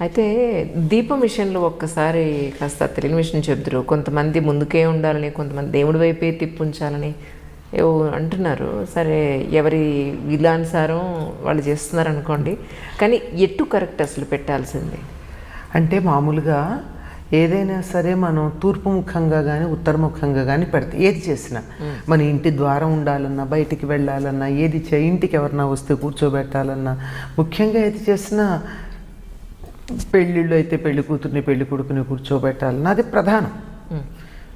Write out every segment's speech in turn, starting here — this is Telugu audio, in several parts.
అయితే దీపం విషయంలో ఒక్కసారి కాస్త తెలియని విషయం చెప్తురు. కొంతమంది ముందుకే ఉండాలని, కొంతమంది దేవుడి వైపే తిప్పుంచాలని ఏవో అంటున్నారు. సరే, ఎవరి విధానుసారం వాళ్ళు చేస్తున్నారు అనుకోండి. కానీ ఎటు కరెక్ట్ అసలు పెట్టాల్సింది? అంటే మామూలుగా ఏదైనా సరే మనం తూర్పు ముఖంగా కానీ ఉత్తరముఖంగా కానీ పెడతాం. ఏది చేసినా మన ఇంటి ద్వారం ఉండాలన్నా, బయటికి వెళ్ళాలన్నా, ఇంటికి ఎవరన్నా వస్తే కూర్చోబెట్టాలన్నా, ముఖ్యంగా ఏది చేసినా పెళ్ళిళ్ళు అయితే పెళ్లి కూతుర్ని పెళ్లి కొడుకుని కూర్చోబెట్టాలన్నా అది ప్రధానం.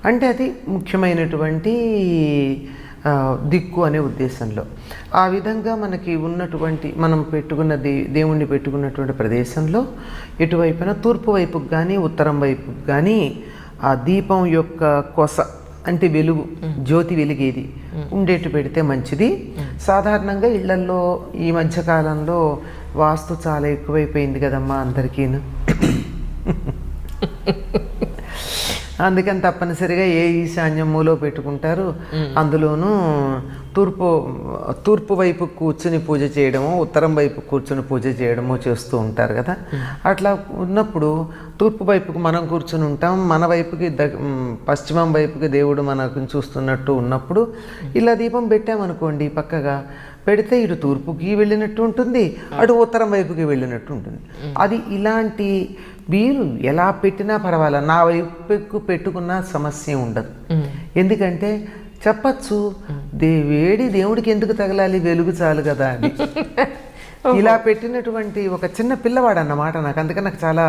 అంటే అది ముఖ్యమైనటువంటి దిక్కు అనే ఉద్దేశంలో ఆ విధంగా మనకి ఉన్నటువంటి మనం దేవుణ్ణి పెట్టుకున్నటువంటి ప్రదేశంలో ఎటువైపున తూర్పు వైపుకి కానీ ఉత్తరం వైపుకి కానీ ఆ దీపం యొక్క కొస అంటే వెలుగు, జ్యోతి వెలిగేది ఉండేట్టు పెడితే మంచిది. సాధారణంగా ఇళ్లల్లో ఈ మధ్యకాలంలో వాస్తు చాలా ఎక్కువైపోయింది కదమ్మా అందరికీను. అందుకని తప్పనిసరిగా ఏ ఈశాన్యం మూలో పెట్టుకుంటారు. అందులోనూ తూర్పు వైపు కూర్చుని పూజ చేయడము, ఉత్తరం వైపు కూర్చుని పూజ చేయడము చేస్తూ ఉంటారు కదా. అట్లా ఉన్నప్పుడు తూర్పు వైపుకు మనం కూర్చుని ఉంటాం, మన వైపుకి పశ్చిమం వైపుకి దేవుడు మనకు చూస్తున్నట్టు ఉన్నప్పుడు ఇలా దీపం పెట్టామనుకోండి, పక్కగా పెడితే ఇటు తూర్పుకి వెళ్ళినట్టు ఉంటుంది, అటు ఉత్తరం వైపుకి వెళ్ళినట్టు ఉంటుంది. అది ఇలాంటి వీరు ఎలా పెట్టినా పర్వాలా, నా వైపుకు పెట్టుకున్న సమస్య ఉండదు. ఎందుకంటే చెప్పచ్చు, వేడి దేవుడికి ఎందుకు తగలాలి, వెలుగు చాలు కదా అని. ఇలా పెట్టినటువంటి ఒక చిన్న పిల్లవాడు అన్నమాట నాకు. అందుకని నాకు చాలా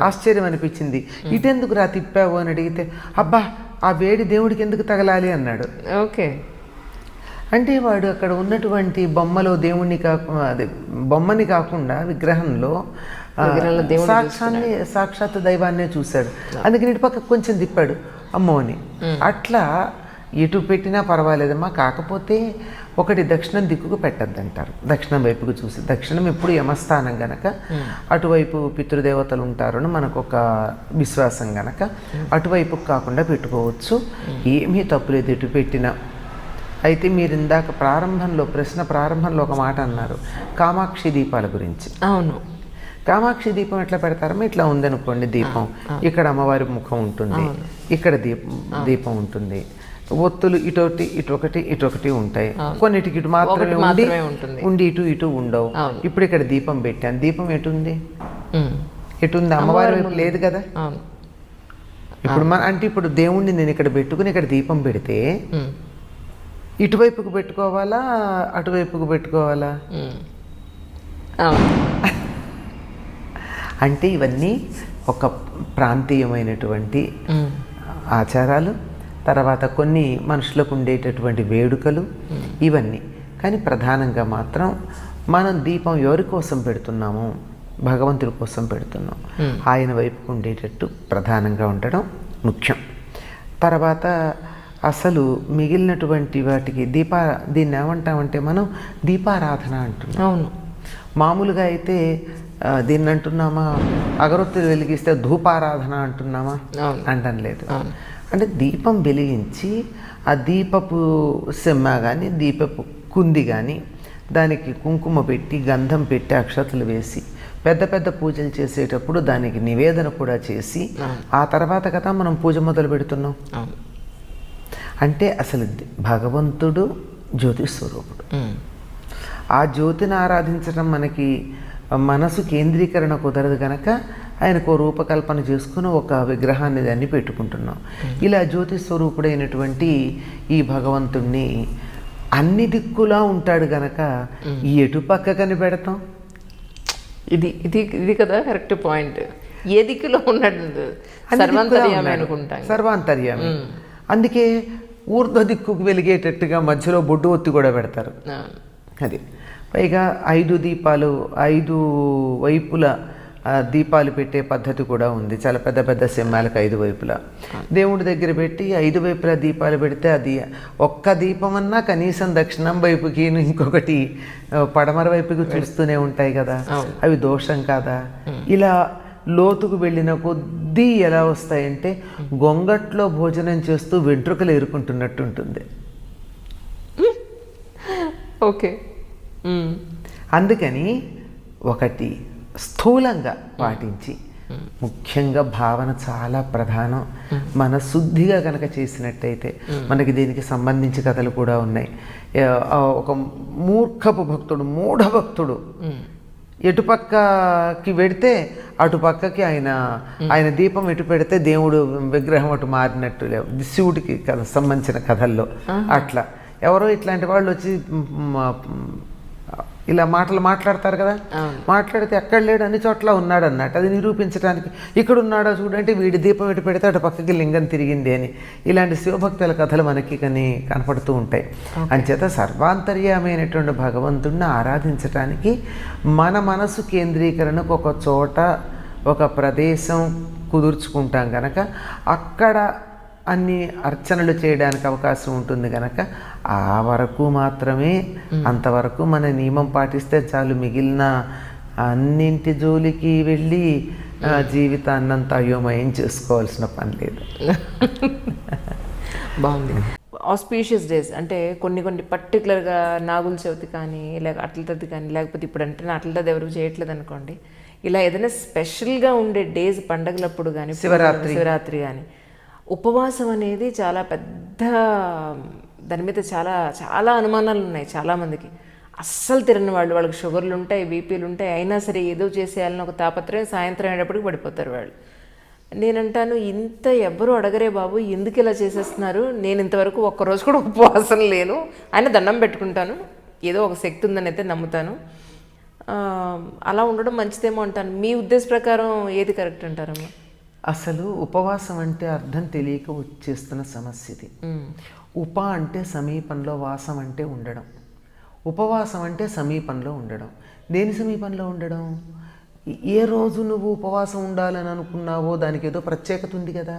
ఆశ్చర్యం అనిపించింది. ఇటెందుకు రా తిప్పావు అని అడిగితే, అబ్బా ఆ వేడి దేవుడికి ఎందుకు తగలాలి అన్నాడు. ఓకే. అంటే వాడు అక్కడ ఉన్నటువంటి బొమ్మలో బొమ్మని కాకుండా విగ్రహంలో సాక్షాత్ దైవాన్నే చూశాడు. అందుకని ఇటు పక్క కొంచెం తిప్పాడు, అమ్మో అని. అట్లా ఎటు పెట్టినా పర్వాలేదమ్మా, కాకపోతే ఒకటి దక్షిణం దిక్కుకు పెట్టద్దంటారు. దక్షిణం వైపుకు చూసి, దక్షిణం ఎప్పుడు యమస్థానం గనక అటువైపు పితృదేవతలు ఉంటారని మనకు ఒక విశ్వాసం గనక అటువైపుకు కాకుండా పెట్టుకోవచ్చు. ఏమీ తప్పులేదు ఎటు పెట్టినా. అయితే మీరు ఇందాక ప్రశ్న ప్రారంభంలో ఒక మాట అన్నారు, కామాక్షి దీపాల గురించి. అవును. కామాక్షి దీపం ఎట్లా పెడతారమ్మా, ఇట్లా ఉందనుకోండి దీపం, ఇక్కడ అమ్మవారి ముఖం ఉంటుంది, ఇక్కడ దీపం ఉంటుంది, ఒత్తులు ఇటొకటి ఉంటాయి, కొన్నిటికి ఇటు మాత్రమే ఉండి ఇటు ఉండవు. ఇప్పుడు ఇక్కడ దీపం పెట్టాను, దీపం ఎటుంది, అమ్మవారి వైపు లేదు కదా. ఇప్పుడు ఇప్పుడు దేవుణ్ణి నేను ఇక్కడ పెట్టుకుని ఇక్కడ దీపం పెడితే ఇటువైపుకు పెట్టుకోవాలా, అటువైపుకు పెట్టుకోవాలా? అంటే ఇవన్నీ ఒక ప్రాంతీయమైనటువంటి ఆచారాలు, తర్వాత కొన్ని మనుషులకు ఉండేటటువంటి వేడుకలు ఇవన్నీ. కానీ ప్రధానంగా మాత్రం మనం దీపం ఎవరి కోసం పెడుతున్నాము, భగవంతుడి కోసం పెడుతున్నాం. ఆయన వైపుకు ఉండేటట్టు ప్రధానంగా ఉండడం ముఖ్యం. తర్వాత అసలు మిగిలినటువంటి వాటికి దీన్ని ఏమంటామంటే మనం దీపారాధన అంటున్నాం. అవును. మామూలుగా అయితే దీన్ని అంటున్నామా, అగరొత్తులు వెలిగిస్తే ధూపారాధన అంటున్నామా, అంటం లేదు. అంటే దీపం వెలిగించి ఆ దీపపు సెమ్మ కానీ దీపపు కుంది కానీ దానికి కుంకుమ పెట్టి గంధం పెట్టి అక్షతలు వేసి పెద్ద పెద్ద పూజలు చేసేటప్పుడు దానికి నివేదన కూడా చేసి ఆ తర్వాత కదా మనం పూజ మొదలు పెడుతున్నాం. అంటే అసలు భగవంతుడు జ్యోతి స్వరూపుడు. ఆ జ్యోతిని ఆరాధించడం మనకి మనసు కేంద్రీకరణ కుదరదు కనుక ఆయనకు రూపకల్పన చేసుకుని ఒక విగ్రహాన్ని దాన్ని పెట్టుకుంటున్నాం. ఇలా జ్యోతి స్వరూపుడైనటువంటి ఈ భగవంతుణ్ణి అన్ని దిక్కులా ఉంటాడు గనక ఈ ఎటు పక్కకని పెడతాం. ఇది కదా కరెక్ట్ పాయింట్. ఏ దిక్కులో ఉన్నాడు, సర్వాంతర్యామి అనుకుంటాం. సర్వాంతర్యామి. అందుకే ఊర్ధ్వ దిక్కుకు వెలిగేటట్టుగా మధ్యలో బొడ్డు ఒత్తి కూడా పెడతారు. అది పైగా 5 దీపాలు 5 వైపుల దీపాలు పెట్టే పద్ధతి కూడా ఉంది. చాలా పెద్ద పెద్ద సింహాలకు 5 వైపులా దేవుడి దగ్గర పెట్టి 5 వైపులా దీపాలు పెడితే అది ఒక్క దీపం అన్నా కనీసం దక్షిణం వైపుకి ఇంకొకటి పడమర వైపుకి చూస్తూనే ఉంటాయి కదా, అవి దోషం కాదా? ఇలా లోతుకు వెళ్ళిన కొద్దీ ఎలా వస్తాయంటే గొంగట్లో భోజనం చేస్తూ వెంట్రుకలు ఏరుకుంటున్నట్టు ఉంటుంది. ఓకే. అందుకని ఒకటి స్థూలంగా పాటించి, ముఖ్యంగా భావన చాలా ప్రధానం. మన శుద్ధిగా కనుక చేసినట్టయితే, మనకి దీనికి సంబంధించి కథలు కూడా ఉన్నాయి. ఒక మూర్ఖపు భక్తుడు, మూఢ భక్తుడు ఎటుపక్కకి వెడితే అటుపక్కకి ఆయన దీపం ఎటు పెడితే దేవుడు విగ్రహం అటు మారినట్టు శివుడికి సంబంధించిన కథల్లో అట్లా ఎవరో ఇట్లాంటి వాళ్ళు వచ్చి ఇలా మాట్లాడతారు కదా, మాట్లాడితే ఎక్కడ లేడు అన్ని చోట్ల ఉన్నాడు అన్నట్టు. అది నిరూపించడానికి ఇక్కడ ఉన్నాడో చూడంటే వీడి దీపం ఎటు పెడితే అటు పక్కకి లింగం తిరిగింది అని ఇలాంటి శివభక్తుల కథలు మనకి కనపడుతూ ఉంటాయి. అంచేత సర్వాంతర్యామైనటువంటి భగవంతుడిని ఆరాధించటానికి మన మనసు కేంద్రీకరణకు ఒక చోట ఒక ప్రదేశం కుదుర్చుకుంటాం కనుక అక్కడ అన్ని అర్చనలు చేయడానికి అవకాశం ఉంటుంది కనుక ఆ వరకు మాత్రమే, అంతవరకు మన నియమం పాటిస్తే చాలు. మిగిలిన అన్నింటి జోలికి వెళ్ళి జీవితాన్నంతా అయోమయం చేసుకోవాల్సిన పని లేదు. బాగుంది. ఆస్పీషియస్ డేస్ అంటే కొన్ని పర్టికులర్గా నాగుల చవితి కానీ, లేక అట్ల తద్ది కానీ, లేకపోతే ఇప్పుడు అంటే అట్ల తద్ది ఎవరు చేయట్లేదు అనుకోండి, ఇలా ఏదైనా స్పెషల్గా ఉండే డేస్ పండగలప్పుడు కానీ, శివరాత్రి కానీ ఉపవాసం అనేది చాలా పెద్ద, దాని మీద చాలా చాలా అనుమానాలు ఉన్నాయి చాలామందికి. అస్సలు తిరని వాళ్ళకి షుగర్లు ఉంటాయి, బీపీలు ఉంటాయి, అయినా సరే ఏదో చేసేయాలని ఒక తాపత్రయం, సాయంత్రం అయ్యేటప్పటికి పడిపోతారు వాళ్ళు. నేనంటాను, ఇంత ఎవ్వరూ అడగరే బాబు, ఎందుకు ఇలా చేసేస్తున్నారు? నేను ఇంతవరకు ఒక్కరోజు కూడా ఉపవాసం లేను, ఆయన దండం పెట్టుకుంటాను, ఏదో ఒక శక్తి ఉందని అయితే నమ్ముతాను. అలా ఉండడం మంచిదేమో అంటాను. మీ ఉద్దేశ ప్రకారం ఏది కరెక్ట్ అంటారమ్మా? అసలు ఉపవాసం అంటే అర్థం తెలియక వచ్చేస్తున్న సమస్య ఇది. ఉప అంటే సమీపంలో, వాసం అంటే ఉండడం. ఉపవాసం అంటే సమీపంలో ఉండడం. దేని సమీపంలో ఉండడం? ఏ రోజు నువ్వు ఉపవాసం ఉండాలని అనుకున్నావో దానికి ఏదో ప్రత్యేకత ఉంది కదా,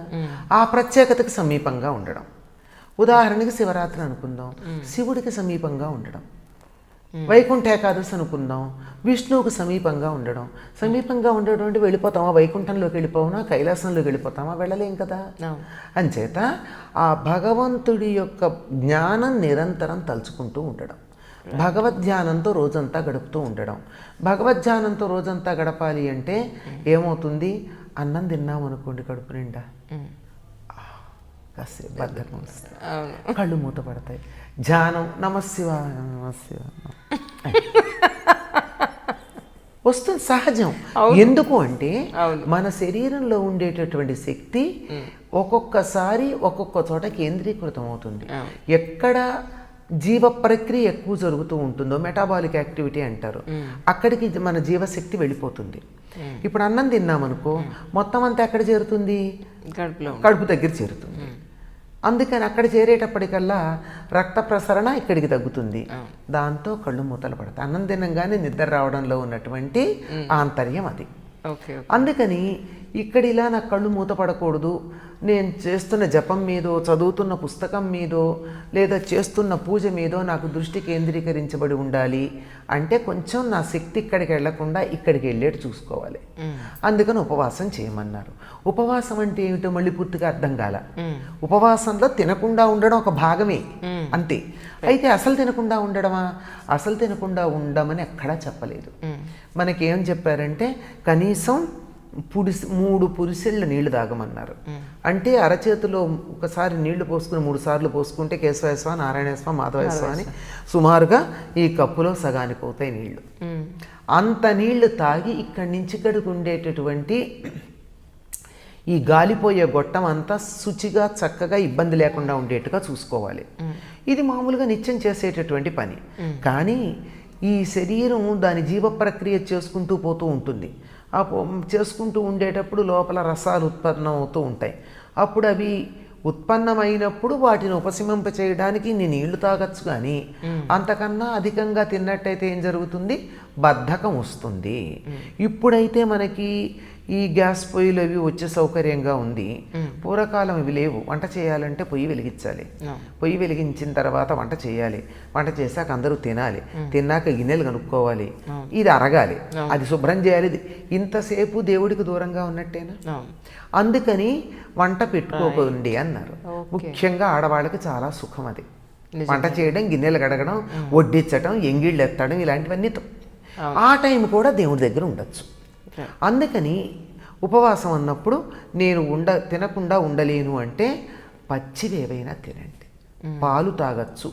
ఆ ప్రత్యేకతకి సమీపంగా ఉండడం. ఉదాహరణకి శివరాత్రి అనుకుందాం, శివుడికి సమీపంగా ఉండడం. వైకుంఠ ఏకాదశి అనుకుందాం, విష్ణువుకు సమీపంగా ఉండడం. సమీపంగా ఉండడం అంటే వెళ్ళిపోతామా, వైకుంఠంలోకి వెళ్ళిపోవనా, కైలాసంలోకి వెళ్ళిపోతామా? వెళ్ళలేం కదా. అంచేత ఆ భగవంతుడి యొక్క జ్ఞానం నిరంతరం తలుచుకుంటూ ఉండడం, భగవద్ధ్యానంతో రోజంతా గడుపుతూ ఉండడం. భగవద్ధ్యానంతో రోజంతా గడపాలి అంటే ఏమవుతుంది? అన్నం తిన్నామనుకోండి కడుపు నిండా, కాసేపు బద్ధకం వస్తుంది, కళ్ళు మూతపడతాయి. ధ్యానం నమశివాయ నమశివాయ వస్తుంది, సహజం. ఎందుకు అంటే మన శరీరంలో ఉండేటటువంటి శక్తి ఒక్కొక్కసారి ఒక్కొక్క చోట కేంద్రీకృతం అవుతుంది. ఎక్కడ జీవ ప్రక్రియ ఎక్కువ జరుగుతూ ఉంటుందో, మెటాబాలిక్ యాక్టివిటీ అంటారు, అక్కడికి మన జీవశక్తి వెళ్ళిపోతుంది. ఇప్పుడు అన్నం తిన్నామనుకో, మొత్తం అంతా ఎక్కడ చేరుతుంది? కడుపు దగ్గర చేరుతుంది. అందుకని అక్కడ చేరేటప్పటికల్లా రక్త ప్రసరణ ఇక్కడికి తగ్గుతుంది, దాంతో కళ్ళు మూతలు పడతాయి. అన్నం తినంగానే నిద్ర రావడంలో ఉన్నటువంటి ఆంతర్యం అది. అందుకని ఇక్కడ ఇలా నా కళ్ళు మూతపడకూడదు, నేను చేస్తున్న జపం మీదో, చదువుతున్న పుస్తకం మీదో, లేదా చేస్తున్న పూజ మీదో నాకు దృష్టి కేంద్రీకరించబడి ఉండాలి అంటే కొంచెం నా శక్తి ఇక్కడికి వెళ్లకుండా ఇక్కడికి వెళ్ళేట్టు చూసుకోవాలి. అందుకని ఉపవాసం చేయమన్నారు. ఉపవాసం అంటే ఏమిటో మళ్ళీ పూర్తిగా అర్థం కాల. ఉపవాసంలో తినకుండా ఉండడం ఒక భాగమే అంతే. అయితే అసలు తినకుండా ఉండడమా? అసలు తినకుండా ఉండమని ఎక్కడా చెప్పలేదు. మనకేం చెప్పారంటే కనీసం 3 పురిసెళ్ళ నీళ్లు తాగమన్నారు. అంటే అరచేతిలో ఒకసారి నీళ్లు పోసుకుని 3 సార్లు పోసుకుంటే కేశవేశ్వ, నారాయణేశ్వ, మాధవేశ్వ అని సుమారుగా ఈ కప్పులో సగానికి అవుతాయి నీళ్లు. అంత నీళ్లు తాగి ఇక్కడి నుంచి ఇక్కడికి ఉండేటటువంటి ఈ గాలిపోయే గొట్టం అంతా శుచిగా, చక్కగా, ఇబ్బంది లేకుండా ఉండేట్టుగా చూసుకోవాలి. ఇది మామూలుగా నిత్యం చేసేటటువంటి పని. కానీ ఈ శరీరం దాని జీవ ప్రక్రియ చేసుకుంటూ పోతూ ఉంటుంది. చేసుకుంటూ ఉండేటప్పుడు లోపల రసాలు ఉత్పన్నం అవుతూ ఉంటాయి. అప్పుడు అవి ఉత్పన్నమైనప్పుడు వాటిని ఉపశమింప చేయడానికి నేను నీళ్లు తాగొచ్చు, కానీ అంతకన్నా అధికంగా తిన్నట్టయితే ఏం జరుగుతుంది? బద్ధకం వస్తుంది. ఇప్పుడైతే మనకి ఈ గ్యాస్ పొయ్యిలు అవి వచ్చే సౌకర్యంగా ఉంది. పూర్వకాలం ఇవి లేవు. వంట చేయాలంటే పొయ్యి వెలిగించాలి, పొయ్యి వెలిగించిన తర్వాత వంట చేయాలి, వంట చేశాక అందరూ తినాలి, తిన్నాక గిన్నెలు కనుక్కోవాలి, ఇది అరగాలి, అది శుభ్రం చేయాలి. ఇంతసేపు దేవుడికి దూరంగా ఉన్నట్టేనా? అందుకని వంట పెట్టుకోకండి అన్నారు. ముఖ్యంగా ఆడవాళ్ళకి చాలా సుఖం అది. వంట చేయడం, గిన్నెలు కడగడం, వడ్డించడం, ఎంగిళ్ళు ఎత్తడం, ఇలాంటివన్నీ ఆ టైం కూడా దేవుడి దగ్గర ఉండొచ్చు. అందుకని ఉపవాసం అన్నప్పుడు నేను తినకుండా ఉండలేను అంటే పచ్చివి ఏవైనా తినండి. పాలు తాగచ్చు.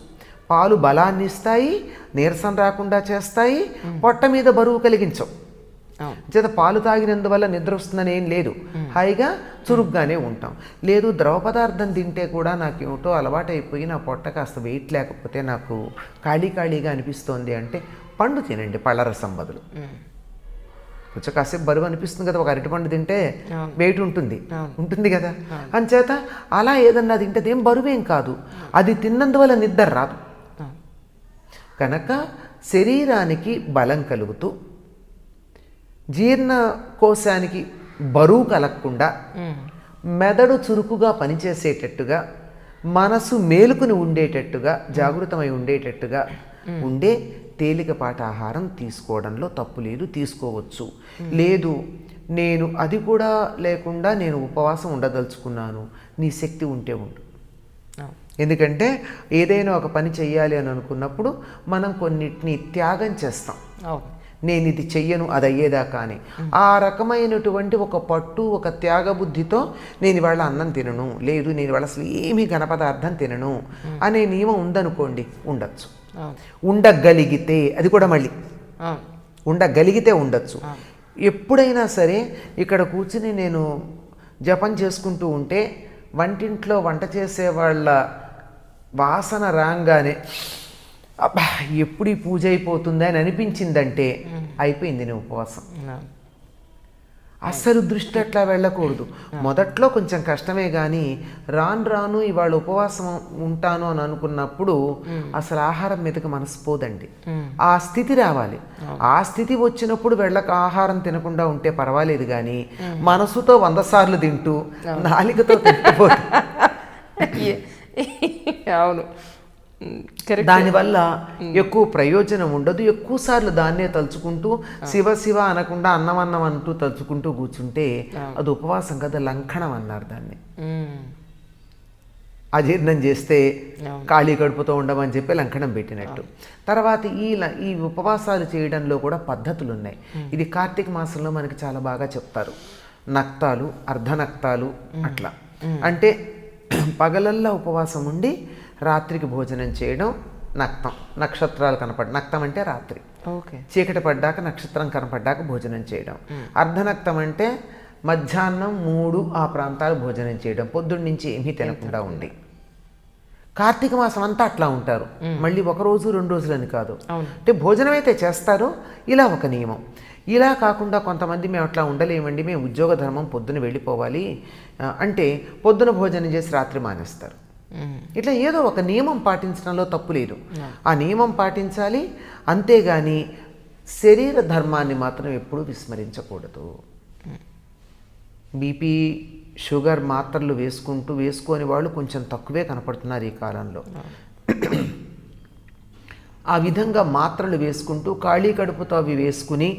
పాలు బలాన్ని ఇస్తాయి, నీరసం రాకుండా చేస్తాయి, పొట్ట మీద బరువు కలిగించవు. చేత పాలు తాగినందువల్ల నిద్ర వస్తుందని ఏం లేదు, హాయిగా చురుగ్గానే ఉంటాం. లేదు ద్రవ పదార్థం తింటే కూడా నాకు ఏమిటో అలవాటైపోయి నా పొట్ట కాస్త వెయిట్ లేకపోతే నాకు ఖాళీగా అనిపిస్తోంది అంటే పండు తినండి, పళ్ళరసం బదులు. కొంచెం కాసేపు బరువు అనిపిస్తుంది కదా, ఒక అరటిపండు తింటే వెయిట్ ఉంటుంది కదా. అంచేత అలా ఏదన్నా తింటే ఏం బరువేం కాదు, అది తిన్నందువల్ల నిద్ర రాదు. కనుక శరీరానికి బలం కలుగుతూ జీర్ణకోశానికి బరువు కలగకుండా మెదడు చురుకుగా పనిచేసేటట్టుగా మనసు మేలుకుని ఉండేటట్టుగా జాగృతమై ఉండేటట్టుగా ఉండే తేలికపాటి ఆహారం తీసుకోవడంలో తప్పు లేదు, తీసుకోవచ్చు. లేదు నేను అది కూడా లేకుండా నేను ఉపవాసం ఉండదలుచుకున్నాను, నీ శక్తి ఉంటే ఉండు. ఎందుకంటే ఏదైనా ఒక పని చెయ్యాలి అని అనుకున్నప్పుడు మనం కొన్నిటిని త్యాగం చేస్తాం. నేను ఇది చెయ్యను అది అయ్యేదాకా అని ఆ రకమైనటువంటి ఒక పట్టు, ఒక త్యాగబుద్ధితో నేను ఇవాళ అన్నం తినను, లేదు నేను ఇవాళ అసలు ఏమీ ఘనపదార్థం తినను అనే నియమం ఉందనుకోండి, ఉండొచ్చు. ఉండగలిగితే అది కూడా మళ్ళీ ఉండగలిగితే ఉండొచ్చు. ఎప్పుడైనా సరే ఇక్కడ కూర్చుని నేను జపం చేసుకుంటూ ఉంటే వంటింట్లో వంట చేసే వాళ్ళ వాసన రాగానే అబ్బా ఎప్పుడు ఈ పూజ అయిపోతుందా అని అనిపించిందంటే అయిపోయింది నీ ఉపవాసం. అస్సలు దృష్టి అట్లా వెళ్ళకూడదు. మొదట్లో కొంచెం కష్టమే కానీ రాను ఇవాళ ఉపవాసం ఉంటాను అని అనుకున్నప్పుడు అసలు ఆహారం మీదకి మనసు పోదండి. ఆ స్థితి రావాలి. ఆ స్థితి వచ్చినప్పుడు వెళ్ళక ఆహారం తినకుండా ఉంటే పర్వాలేదు కానీ మనసుతో 100 సార్లు తింటూ నాలికతో తింటుపోతూ అవును, దానివల్ల ఎక్కువ ప్రయోజనం ఉండదు. ఎక్కువ సార్లు దాన్నే తలుచుకుంటూ శివ అనకుండా అన్నం అంటూ తలుచుకుంటూ కూర్చుంటే అది ఉపవాసం కదా, లంఘనం అన్నారు దాన్ని. అజీర్ణం చేస్తే ఖాళీ కడుపుతో ఉండమని చెప్పి లంఘనం పెట్టినట్టు. తర్వాత ఈ ఉపవాసాలు చేయడంలో కూడా పద్ధతులు ఉన్నాయి. ఇది కార్తీక మాసంలో మనకి చాలా బాగా చెప్తారు. నక్తాలు, అర్ధనక్తాలు అట్లా. అంటే పగలల్లా ఉపవాసం ఉండి రాత్రికి భోజనం చేయడం నక్తం. నక్షత్రాలు నక్తం అంటే రాత్రి, చీకటి పడ్డాక నక్షత్రం కనపడ్డాక భోజనం చేయడం. అర్ధనక్తం అంటే మధ్యాహ్నం 3 ఆ ప్రాంతాలు భోజనం చేయడం, పొద్దున్న నుంచి ఏమీ తినకుండా ఉండి. కార్తీక మాసం అంతా అట్లా ఉంటారు. మళ్ళీ 1 రోజు 2 రోజులని కాదు, అంటే భోజనం అయితే చేస్తారు. ఇలా ఒక నియమం. ఇలా కాకుండా కొంతమంది మేము అట్లా ఉండలేమండి, మేము ఉద్యోగ ధర్మం పొద్దున వెళ్ళిపోవాలి అంటే పొద్దున భోజనం చేసి రాత్రి మానేస్తారు. ఇట్లా ఏదో ఒక నియమం పాటించడంలో తప్పు లేదు. ఆ నియమం పాటించాలి. అంతేగాని శరీర ధర్మాన్ని మాత్రం ఎప్పుడూ విస్మరించకూడదు. బీపీ, షుగర్ మాత్రలు వేసుకొని వాళ్ళు కొంచెం తక్కువే కనపడుతున్నారు ఈ కాలంలో. ఆ విధంగా మాత్రలు వేసుకుంటూ ఖాళీ కడుపుతో అవి వేసుకుని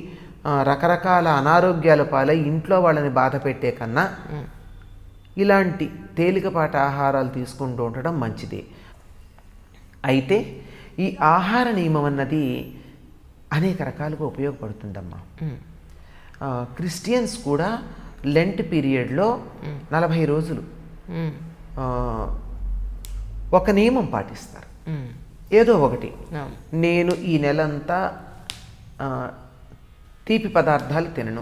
రకరకాల అనారోగ్యాల పాలై ఇంట్లో వాళ్ళని బాధ పెట్టే కన్నా ఇలాంటి తేలికపాటి ఆహారాలు తీసుకుంటూ ఉండడం మంచిది. అయితే ఈ ఆహార నియమం అన్నది అనేక రకాలుగా ఉపయోగపడుతుందమ్మా. క్రిస్టియన్స్ కూడా లెంట్ పీరియడ్లో 40 రోజులు ఒక నియమం పాటిస్తారు. ఏదో ఒకటి, నేను ఈ నెలంతా తీపి పదార్థాలు తినను,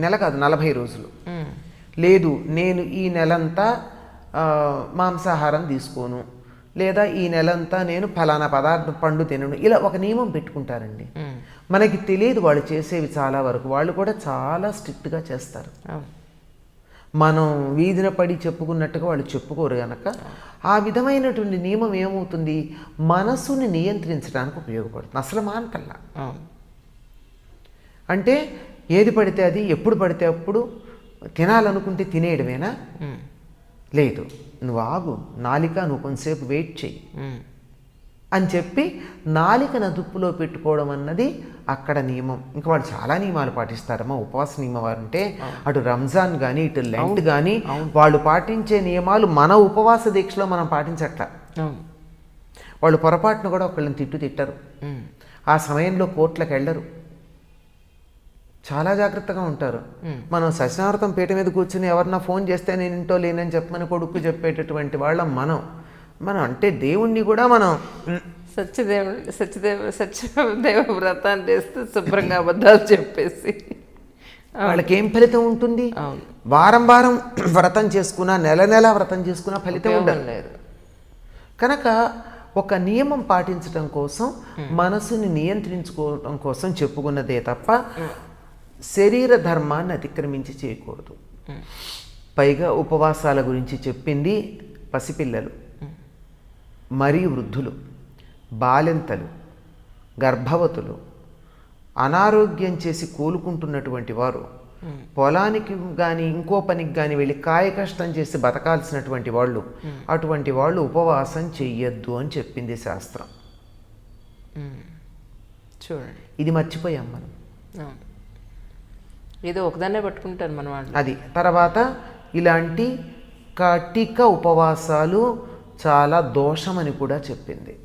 నెల కాదు 40 రోజులు. లేదు నేను ఈ నెలంతా మాంసాహారం తీసుకోను, లేదా ఈ నెలంతా నేను ఫలానా పదార్థం పండు తినను, ఇలా ఒక నియమం పెట్టుకుంటారండి. మనకి తెలియదు వాళ్ళు చేసేవి చాలా వరకు. వాళ్ళు కూడా చాలా స్ట్రిక్ట్గా చేస్తారు. మనం వీధిన పడి చెప్పుకున్నట్టుగా వాళ్ళు చెప్పుకోరు కనుక ఆ విధమైనటువంటి నియమం ఏమవుతుంది, మనసుని నియంత్రించడానికి ఉపయోగపడుతుంది. అసలు మానకల్లా అంటే ఏది పడితే అది ఎప్పుడు పడితే అప్పుడు తినాలనుకుంటే తినేయడమేనా? లేదు, నువ్వు ఆగు, నాలిక నువ్వు కొంతసేపు వెయిట్ చెయ్యి అని చెప్పి నాలికను అదుపులో పెట్టుకోవడం అన్నది అక్కడ నియమం. ఇంకా వాళ్ళు చాలా నియమాలు పాటిస్తారమ్మా. ఉపవాస నియమం అంటే అటు రంజాన్ కానీ ఇటు లెంట్ కానీ వాళ్ళు పాటించే నియమాలు మన ఉపవాస దీక్షలో మనం పాటించట్ల. వాళ్ళు పొరపాటును కూడా ఒకళ్ళని తిట్టరు. ఆ సమయంలో కోర్టులకు వెళ్ళరు. చాలా జాగ్రత్తగా ఉంటారు. మనం సత్యనారాయణ పీట మీద కూర్చుని ఎవరన్నా ఫోన్ చేస్తే నేను ఇంటో లేనని చెప్పమని కొడుకు చెప్పేటటువంటి వాళ్ళం మనం అంటే దేవుణ్ణి కూడా మనం సత్యదేవ వ్రతాన్ని చేస్తే శుభ్రంగా అబద్ధాలు చెప్పేసి వాళ్ళకి ఏం ఫలితం ఉంటుంది? వారం వారం వ్రతం చేసుకున్నా, నెల నెల వ్రతం చేసుకున్నా ఫలితం ఉండలేదు. కనుక ఒక నియమం పాటించడం కోసం, మనసుని నియంత్రించుకోవడం కోసం చెప్పుకున్నదే తప్ప శరీర ధర్మాన్ని అతిక్రమించి చేయకూడదు. పైగా ఉపవాసాల గురించి చెప్పింది పసిపిల్లలు, మరీ వృద్ధులు, బాలింతలు, గర్భవతులు, అనారోగ్యం చేసి కోలుకుంటున్నటువంటి వారు, పొలానికి కానీ ఇంకో పనికి కానీ వెళ్ళి కాయ కష్టం చేసి బతకాల్సినటువంటి వాళ్ళు, అటువంటి వాళ్ళు ఉపవాసం చెయ్యొద్దు అని చెప్పింది శాస్త్రం. చూడండి, ఇది మర్చిపోయాం మనం. ఏదో ఒకదాన్నే పట్టుకుంటారు మన వాళ్ళు. అది తర్వాత ఇలాంటి కటిక ఉపవాసాలు చాలా దోషమని కూడా చెప్పింది.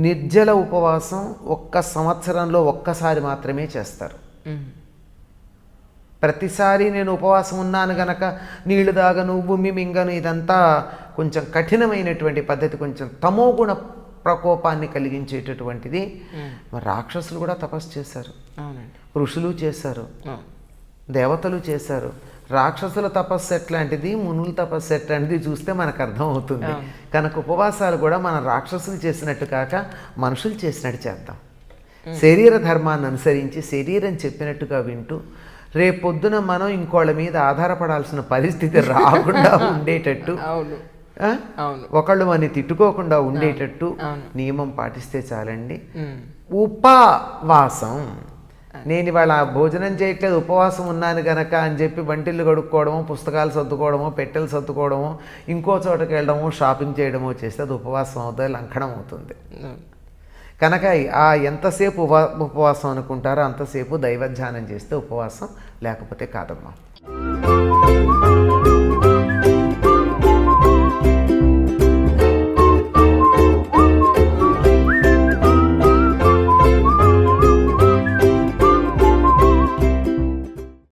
నిర్జల ఉపవాసం ఒక్క సంవత్సరంలో ఒక్కసారి మాత్రమే చేస్తారు. ప్రతిసారి నేను ఉపవాసం ఉన్నాను గనక నీళ్లు దాగను, భూమి మింగను, ఇదంతా కొంచెం కఠినమైనటువంటి పద్ధతి, కొంచెం తమోగుణ ప్రకోపాన్ని కలిగించేటటువంటిది. మరి రాక్షసులు కూడా తపస్సు చేశారు, ఋషులు చేశారు, దేవతలు చేశారు. రాక్షసుల తపస్సు ఎట్లాంటిది, మునుల తపస్సు ఎట్లాంటిది చూస్తే మనకు అర్థం అవుతుంది. కనుక ఉపవాసాలు కూడా మన రాక్షసులు చేసినట్టు కాక మనుషులు చేసినట్టు చేద్దాం. శరీర ధర్మాన్ని అనుసరించి శరీరం చెప్పినట్టుగా వింటూ రేపొద్దున మనం ఇంకోళ్ళ మీద ఆధారపడాల్సిన పరిస్థితి రాకుండా ఉండేటట్టు, ఒకళ్ళు మనని తిట్టుకోకుండా ఉండేటట్టు నియమం పాటిస్తే చాలండి. ఉపవాసం, నేను ఇవాళ భోజనం చేయట్లేదు ఉపవాసం ఉన్నాను గనక అని చెప్పి వంటిల్లు కడుక్కోవడమో, పుస్తకాలు సర్దుకోవడమో, పెట్టెలు సర్దుకోవడమో, ఇంకో చోటకి వెళ్ళడమో, షాపింగ్ చేయడమో చేస్తే అది ఉపవాసం అవుతుంది, లంఘనం అవుతుంది. కనుక ఎంతసేపు ఉపవాసం అనుకుంటారో అంతసేపు దైవధ్యానం చేస్తే ఉపవాసం, లేకపోతే కాదమ్మా.